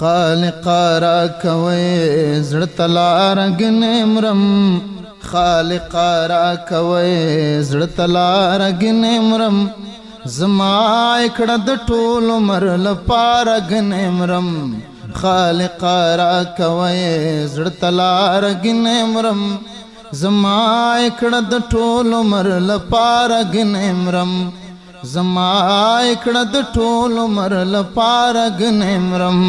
خالق را کوي زړه تلار ګنمرم خالق را کوي زړه تلار ګنمرم زما کړه د ټول عمر لپاره ګنمرم خالق را کوي زړه تلار ګنمرم زما کړه د ټول عمر لپاره ګنمرم زما کړه د ټول عمر لپاره ګنمرم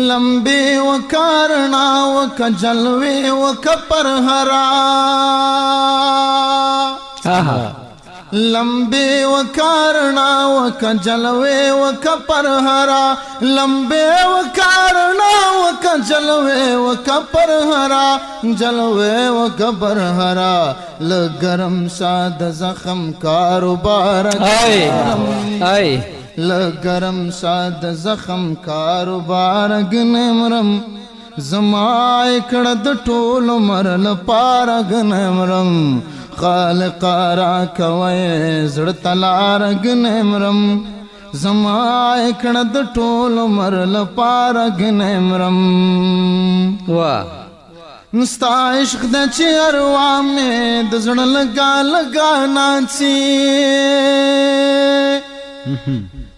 لمبي وکارنا وک جلوي وک پرهرا لمبي وکارنا وک جلوي وک پرهرا لمبي وکارنا وک جلوي وک پرهرا جلوي وک پرهرا لګرم ساد زخم کاروبار لګرم ساد زخم کاروبار ګنمرم زما کړه د ټول عمر لپاره ګنمرم خالق را کوي زړه تلار ګنمرم زما کړه د ټول عمر لپاره ګنمرم واه نستا عشق د چې اروا مې د زړه لګا لګا ناڅي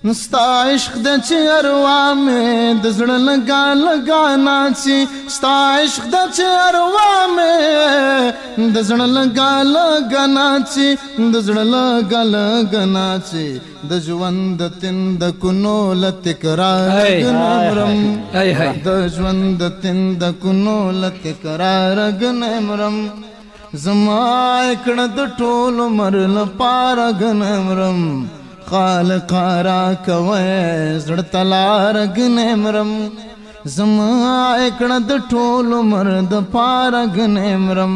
نستا عشق د چې اروا مې د زړه لګا لګا ناڅي ستا عشق د چې اروا مې د زړه لګا لګا ناڅي د زړه لګا لګا ناڅي د ژوند تند کونو لتکرار ګنمرم د ژوند تند کونو لتکرار ګنمرم زما کړه د ټول عمر لپاره ګنمرم خالق را کوي زړه تلار ګنمرم زما کړه د ټول عمر د پاره ګنمرم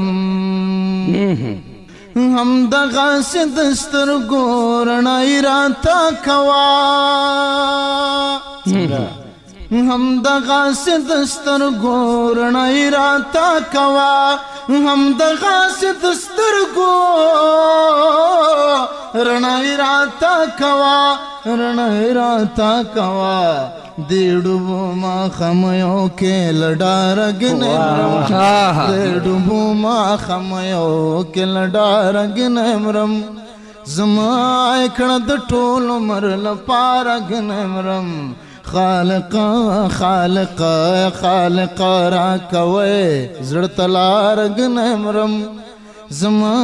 هم د غاسد سترګو رڼای راته کوا هم د غاسد سترګو رڼای راته کوا هم د غاسد سترګو رڼای راته کوا رڼای راته کوا دیړو ما خميو کې لډار ګنمرم دیړو ما خميو کې لډار ګنمرم زما کړه د ټول عمر لپاره ګنمرم خالق خالق خالق را کوي زړه تلار ګنمرم زما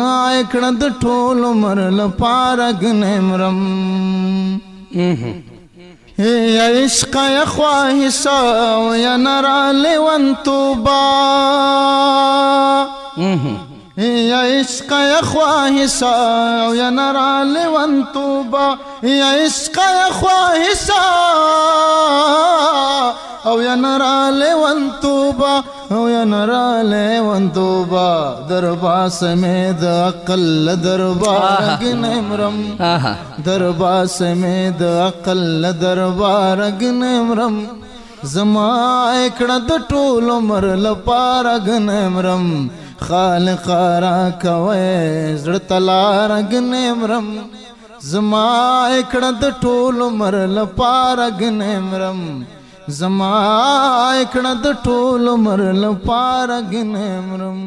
کړه د ټول عمر لپاره ګنمرم یا عشق یا خواهشا یا نرا لیوان توبا یا عشق یا خواهشا یا نرا لیوان توبا یا عشق یا خواهشا او یا نرا لیوان توبا او یا نرا لیوان توبا دربا سمید عقل دربار ګنمرم دربا سمید عقل دربار ګنمرم زما کړه د ټول عمر لپاره ګنمرم خالق را کوي زړه تلار ګنمرم زما کړه د ټول عمر لپاره ګنمرم زما کړه د ټول عمر لپاره ګنمرم